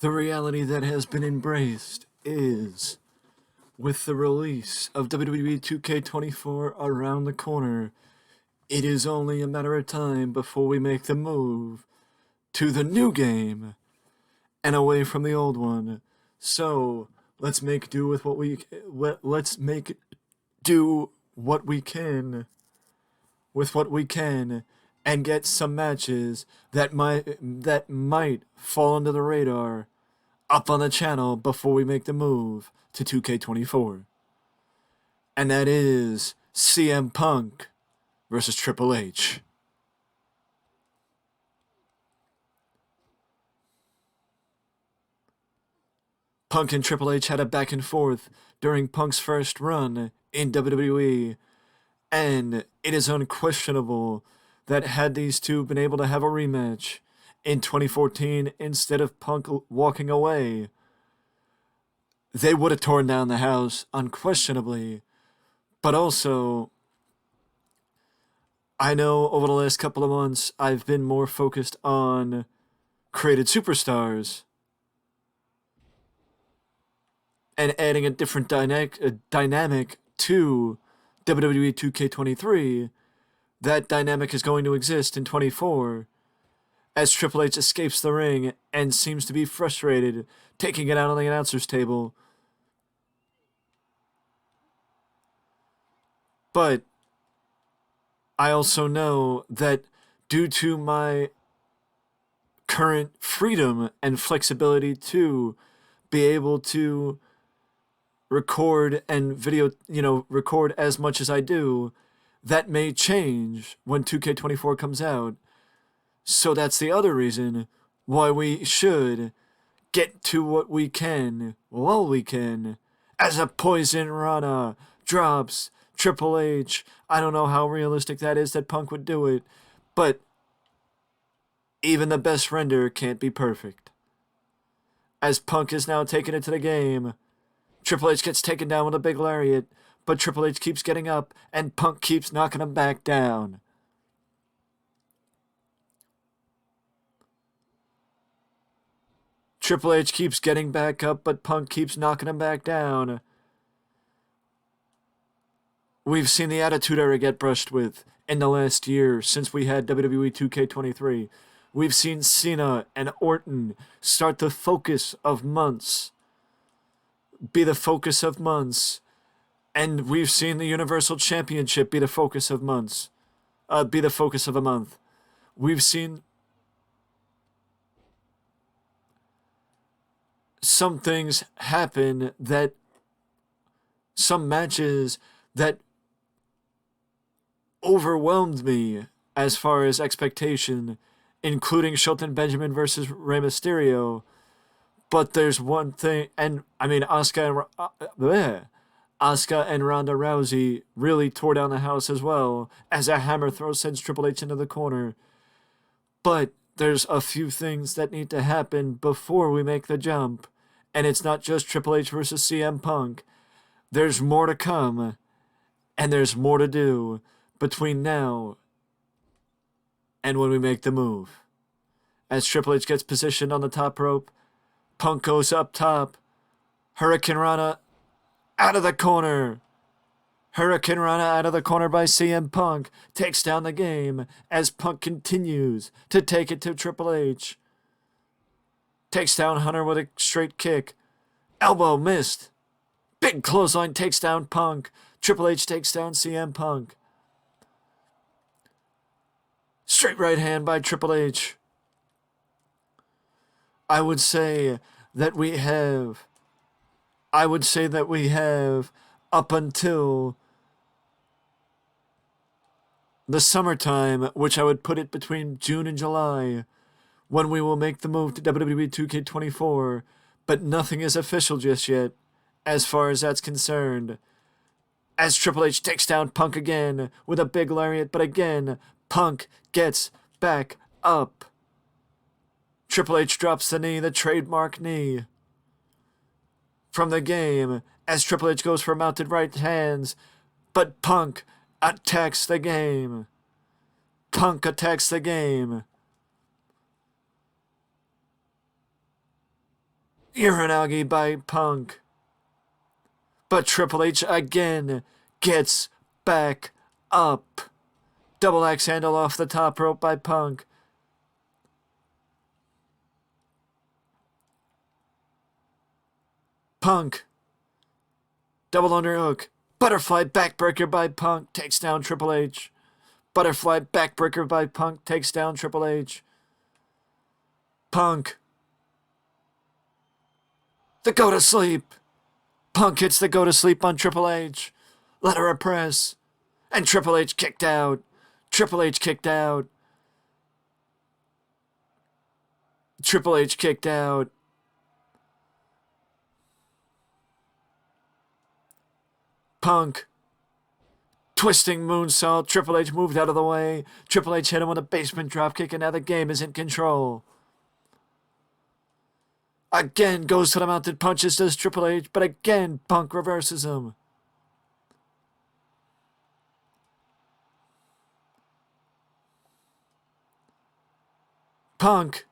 The reality that has been embraced is, with the release of WWE 2K24 around the corner, it is only a matter of time before we make the move to the new game and away from the old one. So let's make do with what we let's make do what we can with what we can and get some matches that might fall under the radar up on the channel before we make the move to 2K24. And that is CM Punk versus Triple H. Punk and Triple H had a back and forth during Punk's first run in WWE, and it is unquestionable that had these two been able to have a rematch in 2014 instead of Punk walking away, they would have torn down the house, unquestionably. But also, I know over the last couple of months, I've been more focused on created superstars and adding a different dynamic to WWE 2K23. That dynamic is going to exist in 24 as Triple H escapes the ring and seems to be frustrated, taking it out on the announcer's table. But I also know that due to my current freedom and flexibility to be able to record and record as much as I do, that may change when 2K24 comes out. So that's the other reason why we should get to what we can while we can. As a Poison Rana drops Triple H, I don't know how realistic that is that Punk would do it, but even the best render can't be perfect. As Punk is now taking it to the game, Triple H gets taken down with a big lariat, but Triple H keeps getting up, and Punk keeps knocking him back down. Triple H keeps getting back up, but Punk keeps knocking him back down. We've seen the Attitude Era get brushed with in the last year since we had WWE 2K23. We've seen Cena and Orton start the focus of months. Be the focus of months. And we've seen the Universal Championship be the focus of months. Be the focus of a month. We've seen some things happen that some matches that overwhelmed me as far as expectation, including Shelton Benjamin versus Rey Mysterio. But there's one thing, and I mean, Asuka and Ronda Rousey really tore down the house as well, as a hammer throw sends Triple H into the corner. But there's a few things that need to happen before we make the jump, and it's not just Triple H versus CM Punk. There's more to come, and there's more to do between now and when we make the move. As Triple H gets positioned on the top rope, Punk goes up top. Hurricane Rana out of the corner. Hurricane Rana out of the corner by CM Punk takes down the game as Punk continues to take it to Triple H. Takes down Hunter with a straight kick. Elbow missed. Big clothesline takes down Punk. Triple H takes down CM Punk. Straight right hand by Triple H. I would say that we have up until the summertime, which I would put it between June and July, when we will make the move to WWE 2K24, but nothing is official just yet, as far as that's concerned. As Triple H takes down Punk again with a big lariat, but again, Punk gets back up. Triple H drops the knee, the trademark knee from the game, as Triple H goes for mounted right hands, but Punk attacks the game. Punk attacks the game. Uranagi by Punk. But Triple H again gets back up. Double axe handle off the top rope by Punk. Punk. Double underhook. Butterfly backbreaker by Punk takes down Triple H. Butterfly backbreaker by Punk takes down Triple H. Punk. The go to sleep. Punk hits the go to sleep on Triple H. Let her press. And Triple H kicked out. Triple H kicked out. Triple H kicked out. Punk. Twisting moonsault. Triple H moved out of the way. Triple H hit him with a basement dropkick, and now the game is in control. Again goes to the mounted punches, does Triple H, but again Punk reverses him. Punk.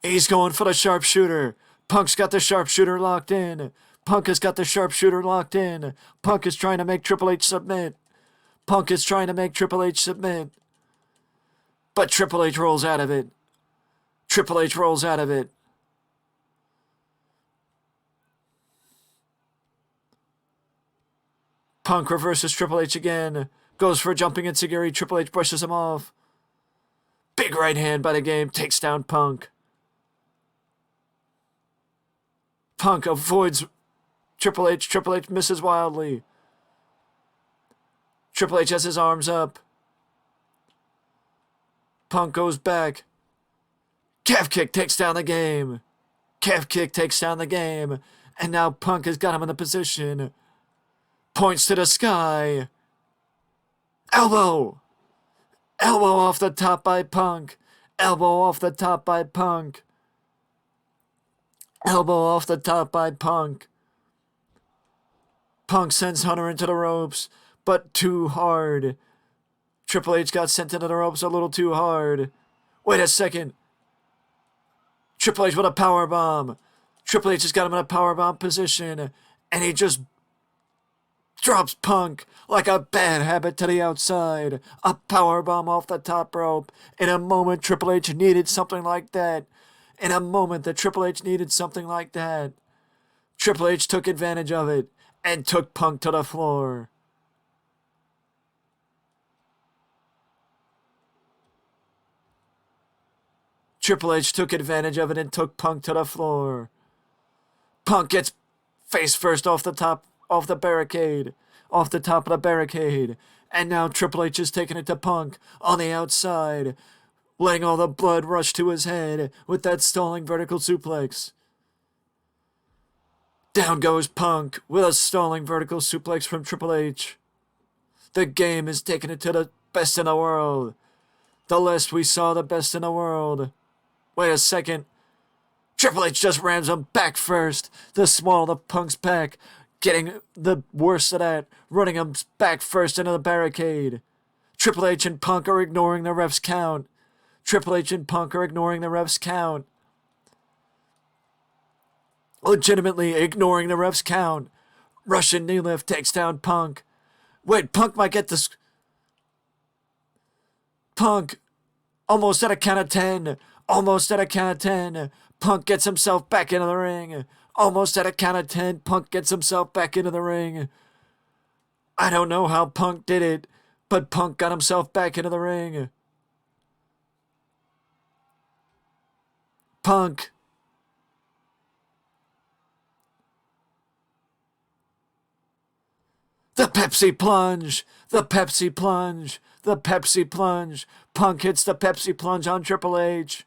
He's going for the sharpshooter. Punk's got the sharpshooter locked in. Punk has got the sharpshooter locked in. Punk is trying to make Triple H submit. Punk is trying to make Triple H submit. But Triple H rolls out of it. Triple H rolls out of it. Punk reverses Triple H again. Goes for a jumping enziguri. Triple H brushes him off. Big right hand by the game. Takes down Punk. Punk avoids Triple H. Triple H misses wildly. Triple H has his arms up. Punk goes back. Calf kick takes down the game. Calf kick takes down the game. And now Punk has got him in the position. Points to the sky. Elbow. Elbow off the top by Punk. Elbow off the top by Punk. Elbow off the top by Punk. Punk sends Hunter into the ropes, but too hard. Triple H got sent into the ropes a little too hard. Wait a second. Triple H with a powerbomb. Triple H has got him in a powerbomb position, and he just drops Punk like a bad habit to the outside. A powerbomb off the top rope. In a moment, Triple H needed something like that. In a moment that Triple H needed something like that. Triple H took advantage of it and took Punk to the floor. Triple H took advantage of it and took Punk to the floor. Punk gets face first off the top of the barricade. Off the top of the barricade. And now Triple H is taking it to Punk on the outside, letting all the blood rush to his head with that stalling vertical suplex. Down goes Punk with a stalling vertical suplex from Triple H. The game is taking it to the best in the world. The last we saw, the best in the world. Wait a second. Triple H just rams him back first. The small of Punk's back, getting the worst of that, running him back first into the barricade. Triple H and Punk are ignoring the ref's count. Triple H and Punk are ignoring the ref's count. Legitimately ignoring the ref's count. Russian knee lift takes down Punk. Wait, Punk might get this. Punk, almost at a count of 10. Almost at a count of 10. Punk gets himself back into the ring. Almost at a count of 10. Punk gets himself back into the ring. I don't know how Punk did it, but Punk got himself back into the ring. Punk. The Pepsi plunge. The Pepsi plunge. The Pepsi plunge. Punk hits the Pepsi plunge on Triple H.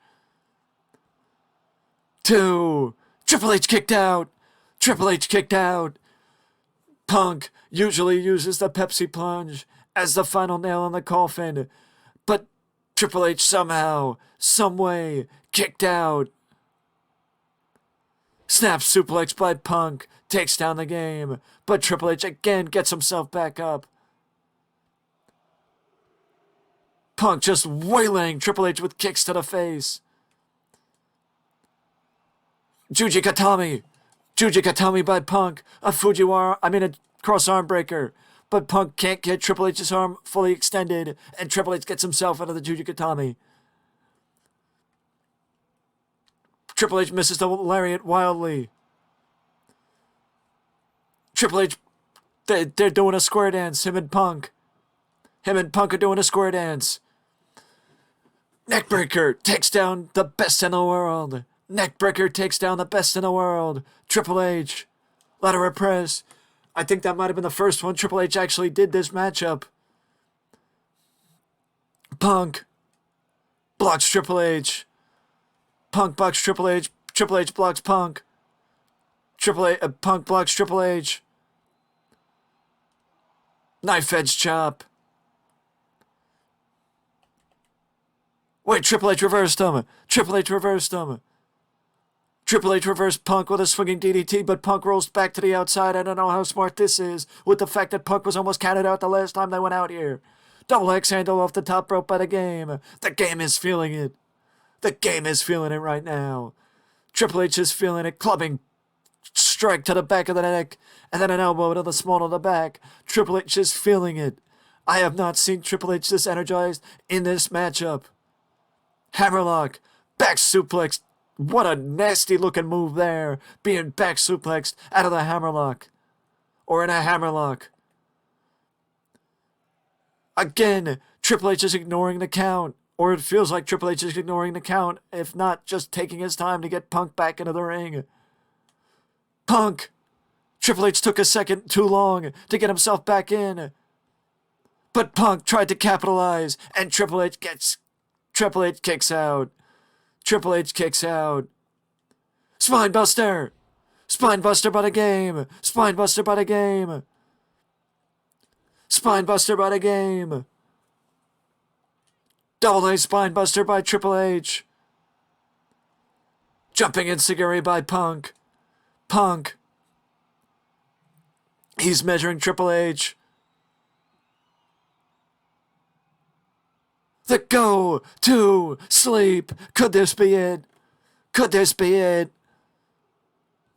2. Triple H kicked out. Triple H kicked out. Punk usually uses the Pepsi plunge as the final nail in the coffin, but Triple H somehow, someway, kicked out. Snap suplex by Punk takes down the game, but Triple H again gets himself back up. Punk just waylaying Triple H with kicks to the face. Jujikatami. Jujikatami by Punk. A cross arm breaker. But Punk can't get Triple H's arm fully extended, and Triple H gets himself out of the Jujikatami. Triple H misses the lariat wildly. Triple H, they're doing a square dance, him and Punk. Him and Punk are doing a square dance. Neckbreaker takes down the best in the world. Neckbreaker takes down the best in the world. Triple H. Ladder press. I think that might have been the first one Triple H actually did this matchup. Punk blocks Triple H. Punk blocks Triple H. Triple H blocks Punk. Punk blocks Triple H. Knife edge chop. Wait, Triple H reversed him. Triple H reversed him. Triple H reversed Punk with a swinging DDT, but Punk rolls back to the outside. I don't know how smart this is, with the fact that Punk was almost counted out the last time they went out here. Double X handle off the top rope by the Game. The Game is feeling it. The Game is feeling it right now. Triple H is feeling it. Clubbing strike to the back of the neck, and then an elbow to the small of the back. Triple H is feeling it. I have not seen Triple H this energized in this matchup. Hammerlock. Back suplex. What a nasty looking move there. Being back suplexed out of the hammerlock. Or in a hammerlock. Again, Triple H is ignoring the count. Or it feels like Triple H is ignoring the count, if not just taking his time to get Punk back into the ring. Punk! Triple H took a second too long to get himself back in. But Punk tried to capitalize, and Triple H kicks out. Triple H kicks out. Spinebuster! Spinebuster by the Game! Spinebuster by the Game! Spinebuster by the Game! Double A Spinebuster by Triple H. Jumping Enzuigiri by Punk. Punk. He's measuring Triple H. The go to sleep. Could this be it? Could this be it?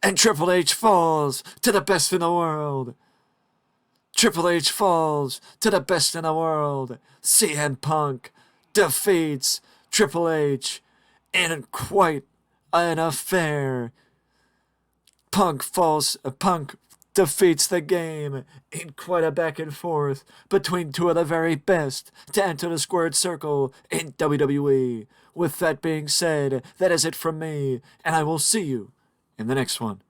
And Triple H falls to the best in the world. Triple H falls to the best in the world. CM Punk defeats Triple H in quite an affair. Punk defeats the Game in quite a back and forth between two of the very best to enter the squared circle in WWE. With that being said, that is it from me, and I will see you in the next one.